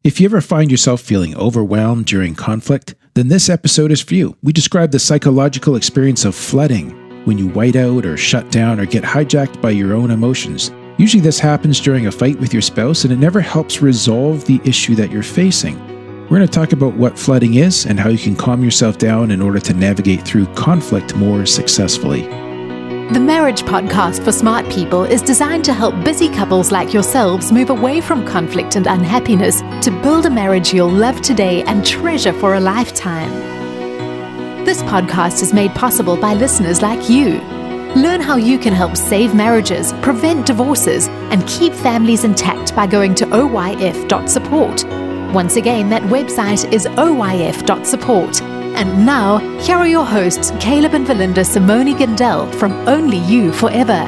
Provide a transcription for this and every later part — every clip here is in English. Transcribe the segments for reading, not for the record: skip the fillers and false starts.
If you ever find yourself feeling overwhelmed during conflict, then this episode is for you. We describe the psychological experience of flooding, when you white out or shut down or get hijacked by your own emotions. Usually this happens during a fight with your spouse, and it never helps resolve the issue that you're facing. We're going to talk about what flooding is and how you can calm yourself down in order to navigate through conflict more successfully. The Marriage Podcast for Smart People is designed to help busy couples like yourselves move away from conflict and unhappiness to build a marriage you'll love today and treasure for a lifetime. This podcast is made possible by listeners like you. Learn how you can help save marriages, prevent divorces, and keep families intact by going to oyf.support. Once again, that website is oyf.support. And now, here are your hosts, Caleb and Valinda Simone Gandel from Only You Forever.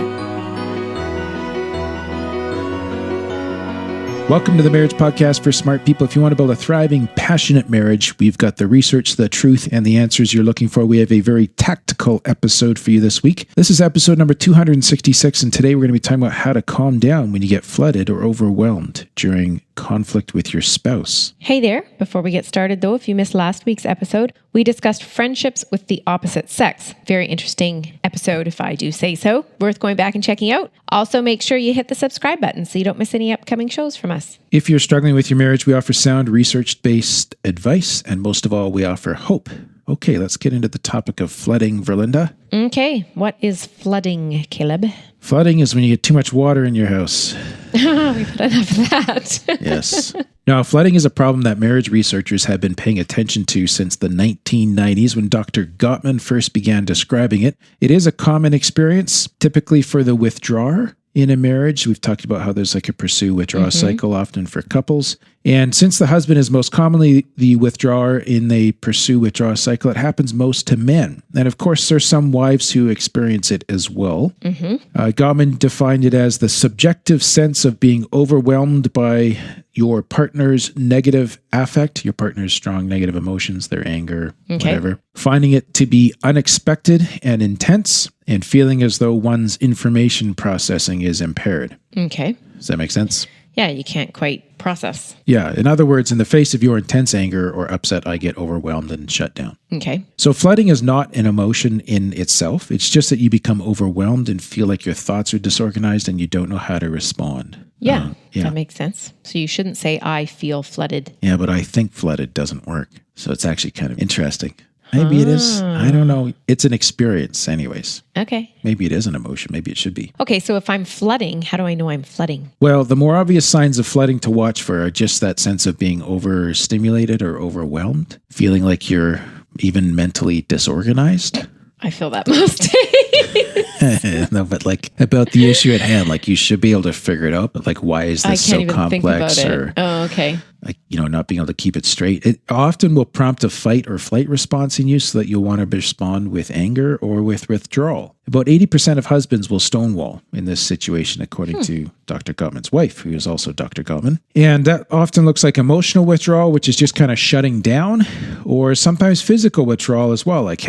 Welcome to the Marriage Podcast for Smart People. If you want to build a thriving, passionate marriage, we've got the research, the truth, and the answers you're looking for. We have a very tactical episode for you this week. This is episode number 266, and today we're going to be talking about how to calm down when you get flooded or overwhelmed during conflict with your spouse. Hey there. Before we get started though, if you missed last week's episode, we discussed friendships with the opposite sex. Very interesting episode, if I do say so. Worth going back and checking out. Also, make sure you hit the subscribe button so you don't miss any upcoming shows from us. If you're struggling with your marriage, we offer sound, research-based advice, and most of all, we offer hope. Okay, let's get into the topic of flooding, Verlinda. Okay, what is flooding, Caleb? Flooding is when you get too much water in your house. We've had enough of that. Yes. Now, flooding is a problem that marriage researchers have been paying attention to since the 1990s when Dr. Gottman first began describing it. It is a common experience, typically for the withdrawer in a marriage. We've talked about how there's like a pursue-withdraw cycle often for couples. And since the husband is most commonly the withdrawer in the pursue-withdraw cycle, it happens most to men. And of course, there's some wives who experience it as well. Gottman defined it as the subjective sense of being overwhelmed by your partner's negative affect, your partner's strong negative emotions, their anger, whatever. Finding it to be unexpected and intense, and feeling as though one's information processing is impaired. Okay. Does that make sense? Yeah, you can't quite process. Yeah. In other words, in the face of your intense anger or upset, I get overwhelmed and shut down. Okay. So flooding is not an emotion in itself. It's just that you become overwhelmed and feel like your thoughts are disorganized and you don't know how to respond. Yeah, that makes sense. So you shouldn't say, I feel flooded. Yeah, but I think flooded doesn't work. So it's actually kind of interesting. Maybe it is. I don't know. It's an experience anyways. Okay. Maybe it is an emotion. Maybe it should be. Okay, so if I'm flooding, how do I know I'm flooding? Well, the more obvious signs of flooding to watch for are just that sense of being overstimulated or overwhelmed, feeling like you're even mentally disorganized. I feel that most days. No, but like about the issue at hand, like you should be able to figure it out, but like why is this so complex? Or okay. Like, not being able to keep it straight. It often will prompt a fight or flight response in you so that you'll want to respond with anger or with withdrawal. About 80% of husbands will stonewall in this situation, according to Dr. Gottman's wife, who is also Dr. Gottman. And that often looks like emotional withdrawal, which is just kind of shutting down, or sometimes physical withdrawal as well. Like,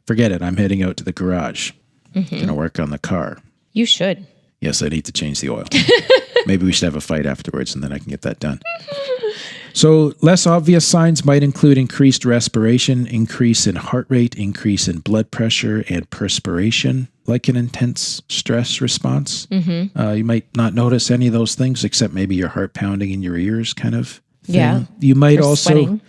forget it, I'm heading out to the garage. Going to work on the car. You should. Yes, I need to change the oil. Maybe we should have a fight afterwards and then I can get that done. So less obvious signs might include increased respiration, increase in heart rate, increase in blood pressure, and perspiration, like an intense stress response. You might not notice any of those things except maybe your heart pounding in your ears kind of thing. Yeah. You might Or also sweating.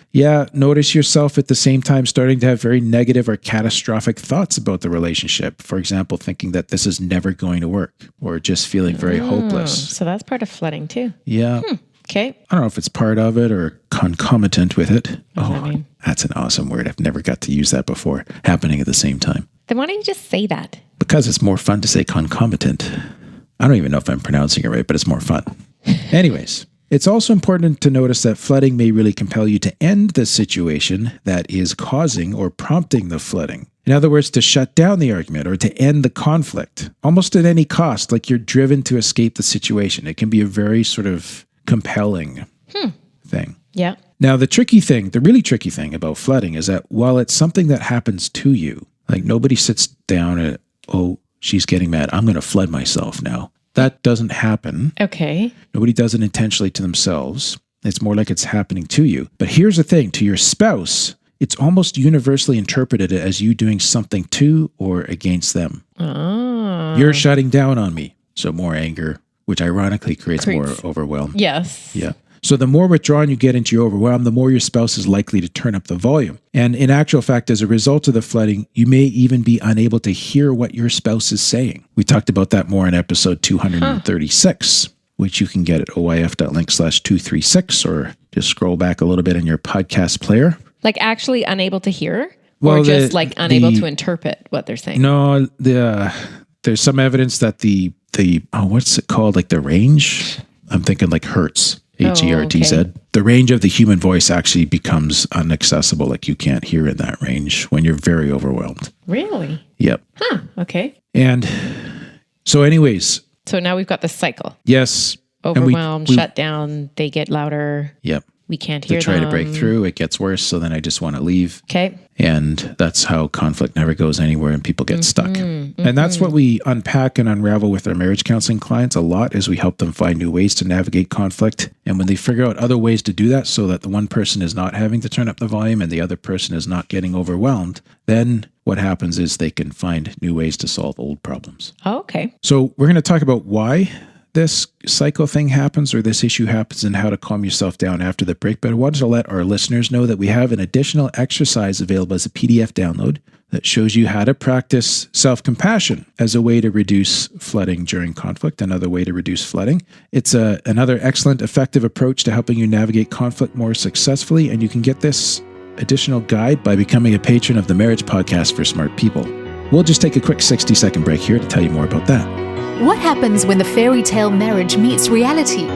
notice yourself at the same time starting to have very negative or catastrophic thoughts about the relationship. For example, thinking that this is never going to work or just feeling very hopeless. So that's part of flooding too. Yeah. Okay. I don't know if it's part of it or concomitant with it. What does that mean? That's an awesome word. I've never got to use that before. Happening at the same time. Then why don't you just say that? Because it's more fun to say concomitant. I don't even know if I'm pronouncing it right, but it's more fun. Anyways, it's also important to notice that flooding may really compel you to end the situation that is causing or prompting the flooding. In other words, to shut down the argument or to end the conflict, almost at any cost, like you're driven to escape the situation. It can be a very sort of compelling thing. Yeah. Now, the really tricky thing about flooding is that while it's something that happens to you, like nobody sits down and, oh, she's getting mad, I'm going to flood myself now. That doesn't happen. Okay. Nobody does it intentionally to themselves. It's more like it's happening to you. But here's the thing, to your spouse, it's almost universally interpreted as you doing something to or against them. Oh. You're shutting down on me. So more anger, which ironically creates more overwhelm. Yes. Yeah. So the more withdrawn you get into your overwhelm, the more your spouse is likely to turn up the volume. And in actual fact, as a result of the flooding, you may even be unable to hear what your spouse is saying. We talked about that more in episode 236, which you can get at oyf.link/236, or just scroll back a little bit in your podcast player. Like actually unable to hear? Well, or just like unable to interpret what they're saying? No, there's some evidence that the what's it called? Like the range? I'm thinking like hertz. Hertz. Okay. The range of the human voice actually becomes inaccessible. Like you can't hear in that range when you're very overwhelmed. Really? Yep. Huh. Okay. And so anyways. So now we've got this cycle. Yes. Overwhelmed, shut down, they get louder. Yep. We can't hear them. They try to break through, it gets worse, so then I just want to leave. Okay. And that's how conflict never goes anywhere and people get stuck. And that's what we unpack and unravel with our marriage counseling clients a lot, is we help them find new ways to navigate conflict. And when they figure out other ways to do that so that the one person is not having to turn up the volume and the other person is not getting overwhelmed, then what happens is they can find new ways to solve old problems. Oh, okay. So we're going to talk about why this cycle thing happens, or this issue happens, and how to calm yourself down after the break. But I wanted to let our listeners know that we have an additional exercise available as a PDF download that shows you how to practice self-compassion as a way to reduce flooding during conflict, another way to reduce flooding. It's another excellent, effective approach to helping you navigate conflict more successfully, and you can get this additional guide by becoming a patron of the Marriage Podcast for Smart People. We'll just take a quick 60-second break here to tell you more about that. What happens when the fairy tale marriage meets reality?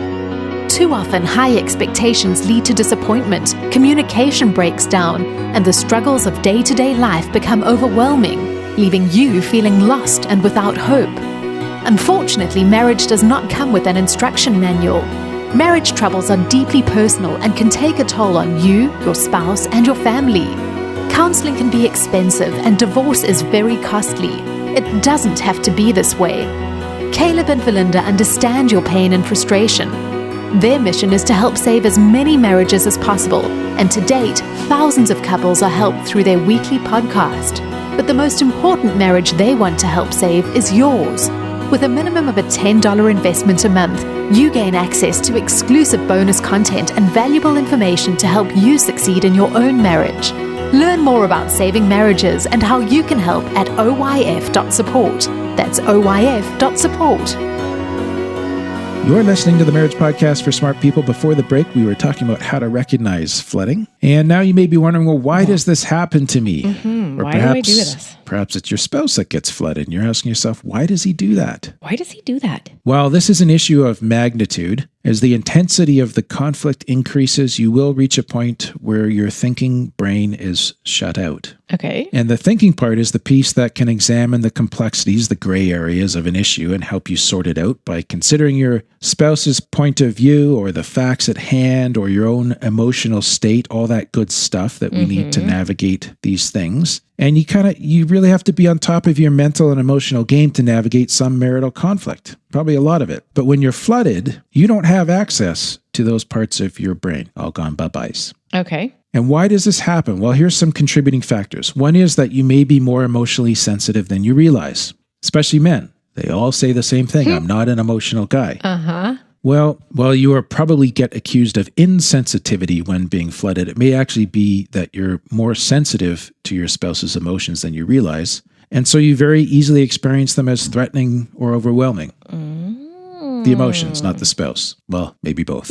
Too often, high expectations lead to disappointment, communication breaks down, and the struggles of day-to-day life become overwhelming, leaving you feeling lost and without hope. Unfortunately, marriage does not come with an instruction manual. Marriage troubles are deeply personal and can take a toll on you, your spouse, and your family. Counseling can be expensive, and divorce is very costly. It doesn't have to be this way. Caleb and Valinda understand your pain and frustration. Their mission is to help save as many marriages as possible, and to date, thousands of couples are helped through their weekly podcast. But the most important marriage they want to help save is yours. With a minimum of a $10 investment a month, you gain access to exclusive bonus content and valuable information to help you succeed in your own marriage. Learn more about saving marriages and how you can help at oyf.support. That's oyf.support. You're listening to the Marriage Podcast for Smart People. Before the break, we were talking about how to recognize flooding. And now you may be wondering, well, why does this happen to me? Or why do I do this? Perhaps it's your spouse that gets flooded. And you're asking yourself, why does he do that? Why does he do that? Well, this is an issue of magnitude. As the intensity of the conflict increases, you will reach a point where your thinking brain is shut out. Okay. And the thinking part is the piece that can examine the complexities, the gray areas of an issue, and help you sort it out by considering your spouse's point of view or the facts at hand or your own emotional state, all that good stuff that we need to navigate these things. And you really have to be on top of your mental and emotional game to navigate some marital conflict, probably a lot of it. But when you're flooded, you don't have access to those parts of your brain, all gone bye-byes. Okay. And why does this happen? Well, here's some contributing factors. One is that you may be more emotionally sensitive than you realize, especially men. They all say the same thing. I'm not an emotional guy. Uh-huh. Well, you will probably get accused of insensitivity when being flooded. It may actually be that you're more sensitive to your spouse's emotions than you realize. And so you very easily experience them as threatening or overwhelming. The emotions, not the spouse. Well, maybe both.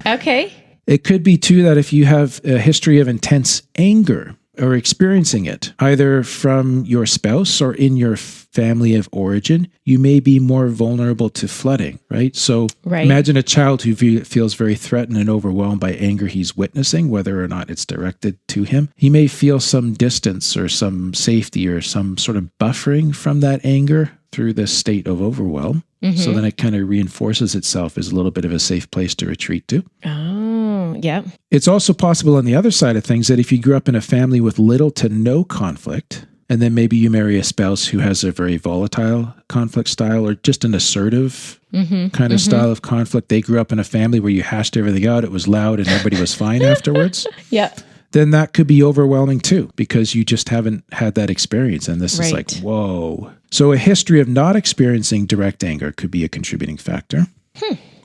Okay. It could be, too, that if you have a history of intense anger or experiencing it, either from your spouse or in your family of origin, you may be more vulnerable to flooding, right? So imagine a child who feels very threatened and overwhelmed by anger he's witnessing, whether or not it's directed to him. He may feel some distance or some safety or some sort of buffering from that anger through this state of overwhelm. So then it kind of reinforces itself as a little bit of a safe place to retreat to. Oh, yeah. It's also possible on the other side of things that if you grew up in a family with little to no conflict, And then maybe you marry a spouse who has a very volatile conflict style or just an assertive kind of style of conflict. They grew up in a family where you hashed everything out. It was loud and everybody was fine afterwards. Yeah. Then that could be overwhelming too, because you just haven't had that experience. And this is like, whoa. So a history of not experiencing direct anger could be a contributing factor.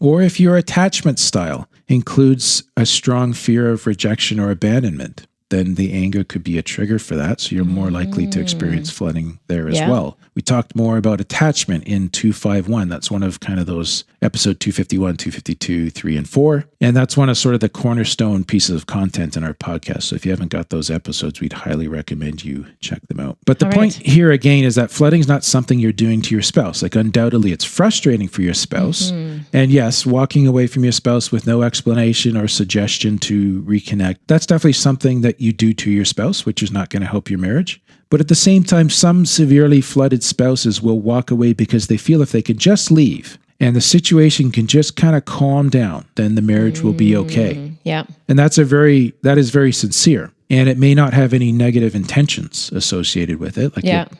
Or if your attachment style includes a strong fear of rejection or abandonment, then the anger could be a trigger for that. So you're more likely to experience flooding there as well. We talked more about attachment in 251. That's one of kind of those episode 251, 252, 3, and 4. And that's one of sort of the cornerstone pieces of content in our podcast. So if you haven't got those episodes, we'd highly recommend you check them out. But the point here again is that flooding is not something you're doing to your spouse. Like undoubtedly it's frustrating for your spouse. And yes, walking away from your spouse with no explanation or suggestion to reconnect, that's definitely something that you do to your spouse, which is not going to help your marriage. But at the same time, some severely flooded spouses will walk away because they feel if they can just leave and the situation can just kind of calm down, then the marriage will be okay. Yeah. And that is very sincere. And it may not have any negative intentions associated with it. Like,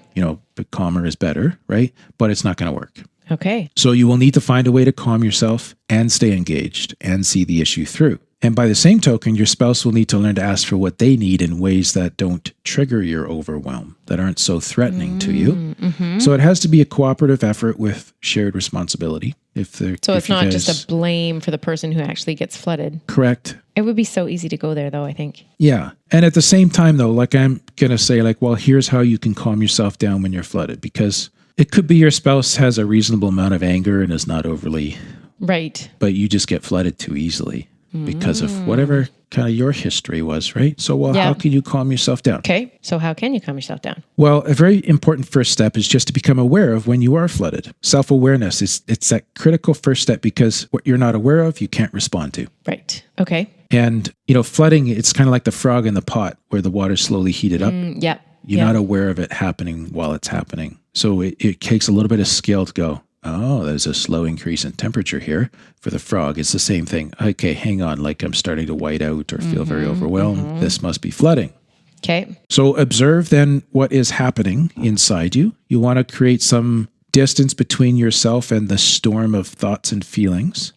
but calmer is better, right? But it's not going to work. Okay. So you will need to find a way to calm yourself and stay engaged and see the issue through. And by the same token, your spouse will need to learn to ask for what they need in ways that don't trigger your overwhelm, that aren't so threatening to you. So it has to be a cooperative effort with shared responsibility. So it's not just a blame for the person who actually gets flooded. Correct. It would be so easy to go there, though, I think. Yeah. And at the same time, though, like I'm going to say, like, well, here's how you can calm yourself down when you're flooded, because it could be your spouse has a reasonable amount of anger and is not overly... Right. But you just get flooded too easily because of whatever kind of your history was, right? So, how can you calm yourself down? Okay. So how can you calm yourself down? Well, a very important first step is just to become aware of when you are flooded. Self-awareness it's that critical first step, because what you're not aware of, you can't respond to. Right. Okay. And, flooding, it's kind of like the frog in the pot where the water's slowly heated up. You're not aware of it happening while it's happening. So it takes a little bit of skill to go, oh, there's a slow increase in temperature here. For the frog, it's the same thing. Okay, hang on, like I'm starting to white out or feel very overwhelmed. This must be flooding. Okay. So observe then what is happening inside you. You want to create some distance between yourself and the storm of thoughts and feelings.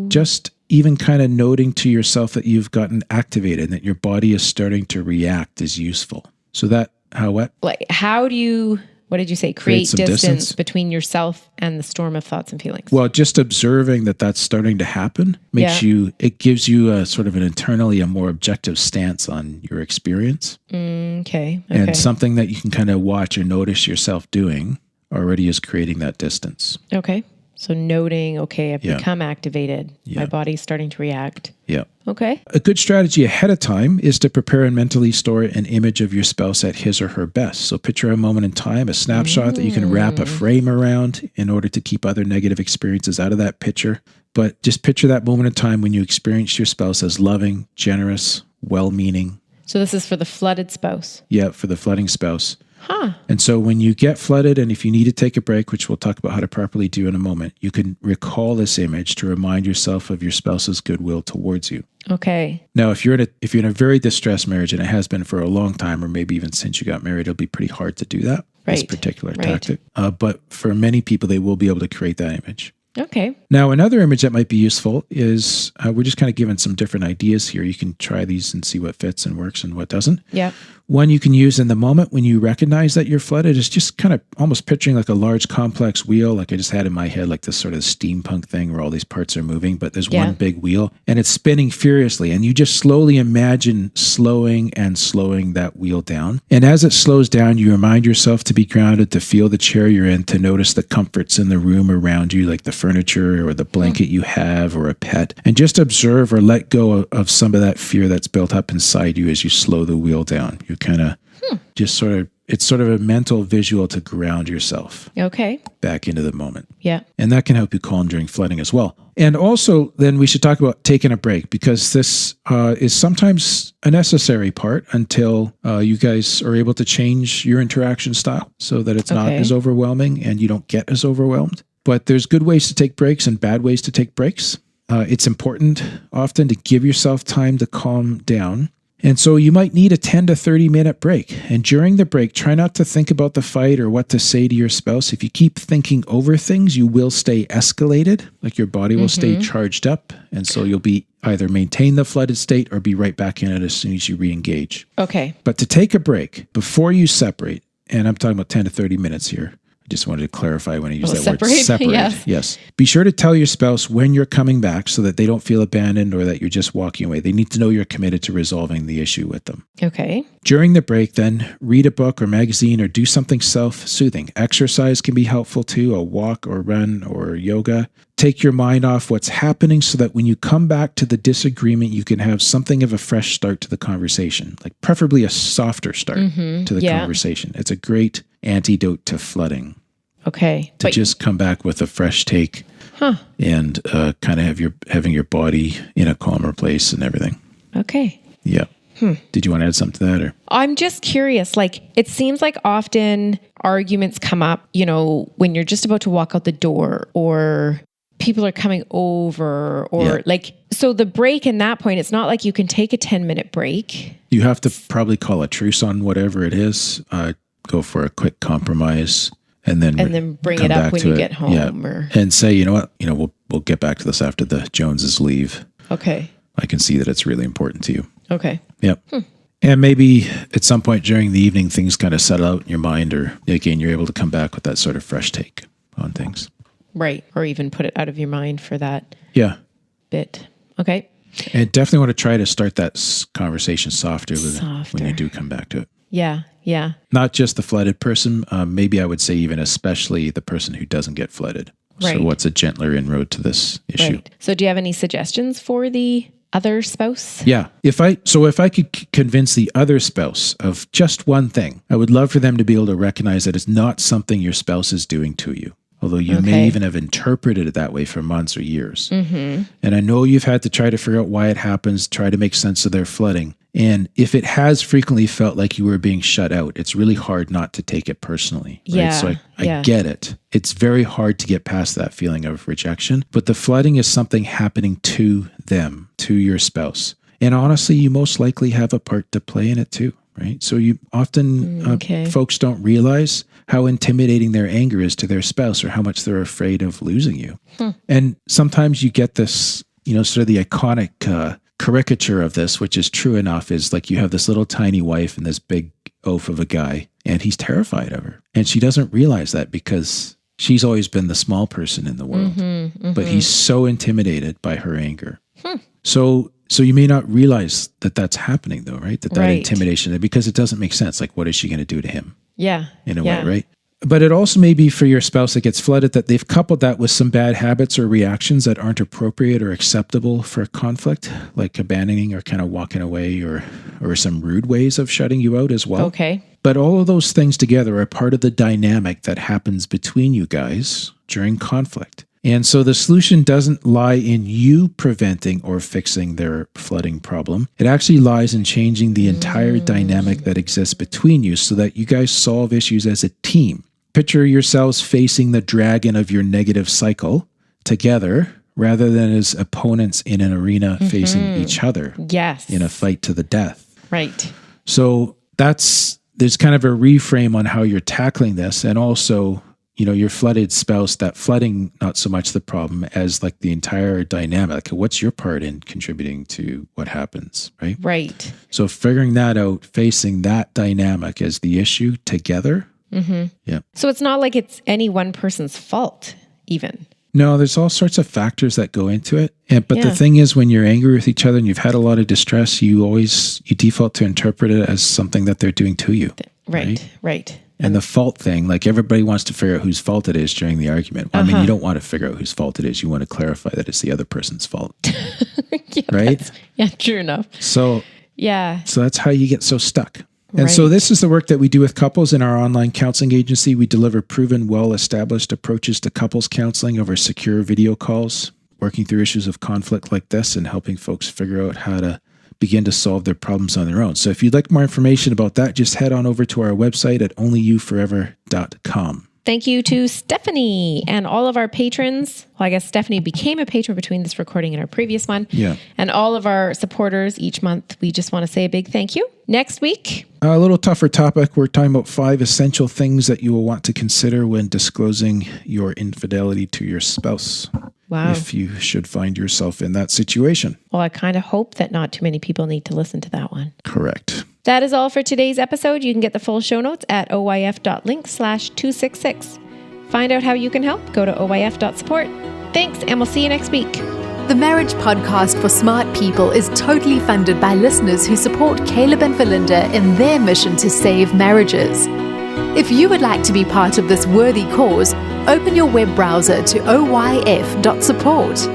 Just even kind of noting to yourself that you've gotten activated and that your body is starting to react is useful. So that, how do you... What did you say? Create distance between yourself and the storm of thoughts and feelings. Well, just observing that that's starting to happen it gives you a sort of a more objective stance on your experience. Okay. And something that you can kind of watch or notice yourself doing already is creating that distance. Okay. So noting, I've become activated. My body's starting to react. Yeah. Okay. A good strategy ahead of time is to prepare and mentally store an image of your spouse at his or her best. So picture a moment in time, a snapshot that you can wrap a frame around in order to keep other negative experiences out of that picture. But just picture that moment in time when you experienced your spouse as loving, generous, well-meaning. So this is for the flooded spouse? Yeah, for the flooding spouse. And so when you get flooded, and if you need to take a break, which we'll talk about how to properly do in a moment, you can recall this image to remind yourself of your spouse's goodwill towards you. Okay. Now, if you're in a very distressed marriage, and it has been for a long time, or maybe even since you got married, it'll be pretty hard to do that. This particular tactic. But for many people, they will be able to create that image. Okay. Now, another image that might be useful is, we're just kind of giving some different ideas here. You can try these and see what fits and works and what doesn't. Yeah. One you can use in the moment when you recognize that you're flooded is just kind of almost picturing like a large complex wheel, like I just had in my head, like this sort of steampunk thing where all these parts are moving, but there's one big wheel and it's spinning furiously. And you just slowly imagine slowing that wheel down. And as it slows down, you remind yourself to be grounded, to feel the chair you're in, to notice the comforts in the room around you, like the furniture or the blanket you have or a pet, and just observe or let go of some of that fear that's built up inside you as you slow the wheel down. You kind of just it's sort of a mental visual to ground yourself back into the moment. Yeah. And that can help you calm during flooding as well. And also then we should talk about taking a break, because this is sometimes a necessary part until you guys are able to change your interaction style so that it's not as overwhelming and you don't get as overwhelmed. But there's good ways to take breaks and bad ways to take breaks. It's important often to give yourself time to calm down And so you might need a 10 to 30 minute break. And during the break, try not to think about the fight or what to say to your spouse. If you keep thinking over things, you will stay escalated, like your body will stay charged up. And so you'll be either maintain the flooded state or be right back in it as soon as you re-engage. Okay. But to take a break before you separate, and I'm talking about 10 to 30 minutes here, I just wanted to clarify when I use that word, separate. Yes. Be sure to tell your spouse when you're coming back so that they don't feel abandoned or that you're just walking away. They need to know you're committed to resolving the issue with them. Okay. During the break, then, read a book or magazine or do something self-soothing. Exercise can be helpful too, a walk or run or yoga. Take your mind off what's happening so that when you come back to the disagreement, you can have something of a fresh start to the conversation, like preferably a softer start to the conversation. It's a great antidote to flooding. Okay. To just come back with a fresh take and kind of having your body in a calmer place and everything. Okay. Yeah. Did you want to add something to that? Or? I'm just curious. Like, it seems like often arguments come up, when you're just about to walk out the door or people are coming over or so the break in that point, it's not like you can take a 10-minute break. You have to probably call a truce on whatever it is, go for a quick compromise and then bring it up when you get home and say, you know what, we'll get back to this after the Joneses leave. Okay. I can see that it's really important to you. Okay. Yep. And maybe at some point during the evening, things kind of settle out in your mind, or again, you're able to come back with that sort of fresh take on things. Right. Or even put it out of your mind for that bit. Okay. And definitely want to try to start that conversation softer when you do come back to it. Yeah. Yeah. Not just the flooded person. Maybe I would say even especially the person who doesn't get flooded. Right. So what's a gentler inroad to this issue? Right. So do you have any suggestions for the other spouse? Yeah. If I could convince the other spouse of just one thing, I would love for them to be able to recognize that it's not something your spouse is doing to you. Although you may even have interpreted it that way for months or years. And I know you've had to try to figure out why it happens, try to make sense of their flooding. And if it has frequently felt like you were being shut out, it's really hard not to take it personally. Right? Yeah. So I get it. It's very hard to get past that feeling of rejection. But the flooding is something happening to them, to your spouse. And honestly, you most likely have a part to play in it too. Right. So you often, folks don't realize how intimidating their anger is to their spouse or how much they're afraid of losing you. And sometimes you get this, sort of the iconic caricature of this, which is true enough, is like you have this little tiny wife and this big oaf of a guy, and he's terrified of her. And she doesn't realize that because she's always been the small person in the world. But he's so intimidated by her anger. So you may not realize that that's happening though, right? That intimidation, because it doesn't make sense. Like, what is she going to do to him? Yeah. In a way, right? But it also may be for your spouse that gets flooded that they've coupled that with some bad habits or reactions that aren't appropriate or acceptable for conflict, like abandoning or kind of walking away or some rude ways of shutting you out as well. Okay. But all of those things together are part of the dynamic that happens between you guys during conflict. And so the solution doesn't lie in you preventing or fixing their flooding problem. It actually lies in changing the entire dynamic that exists between you so that you guys solve issues as a team. Picture yourselves facing the dragon of your negative cycle together rather than as opponents in an arena facing each other. Yes. In a fight to the death. Right. So there's kind of a reframe on how you're tackling this, and also your flooded spouse, that flooding, not so much the problem as like the entire dynamic. What's your part in contributing to what happens, right? Right. So figuring that out, facing that dynamic as the issue together. Yeah. So it's not like it's any one person's fault even. No, there's all sorts of factors that go into it. But the thing is, when you're angry with each other and you've had a lot of distress, you default to interpret it as something that they're doing to you. Right. And the fault thing, like everybody wants to figure out whose fault it is during the argument. Well, I mean, you don't want to figure out whose fault it is. You want to clarify that it's the other person's fault. Right? Yeah, true enough. So that's how you get so stuck. And so this is the work that we do with couples in our online counseling agency. We deliver proven, well-established approaches to couples counseling over secure video calls, working through issues of conflict like this and helping folks figure out how to begin to solve their problems on their own. So if you'd like more information about that, just head on over to our website at onlyyouforever.com. Thank you to Stephanie and all of our patrons. Well, I guess Stephanie became a patron between this recording and our previous one. Yeah. And all of our supporters each month. We just want to say a big thank you. Next week, a little tougher topic. We're talking about 5 essential things that you will want to consider when disclosing your infidelity to your spouse. Wow. If you should find yourself in that situation. Well, I kind of hope that not too many people need to listen to that one. Correct. That is all for today's episode. You can get the full show notes at oyf.link/266. Find out how you can help. Go to oyf.support. Thanks, and we'll see you next week. The Marriage Podcast for Smart People is totally funded by listeners who support Caleb and Valinda in their mission to save marriages. If you would like to be part of this worthy cause, open your web browser to oyf.support.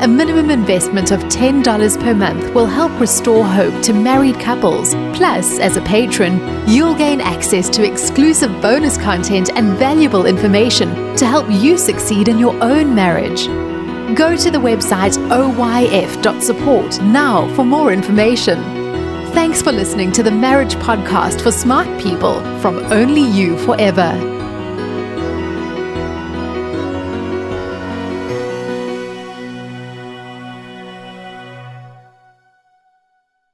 A minimum investment of $10 per month will help restore hope to married couples. Plus, as a patron, you'll gain access to exclusive bonus content and valuable information to help you succeed in your own marriage. Go to the website oyf.support now for more information. Thanks for listening to the Marriage Podcast for Smart People from Only You Forever.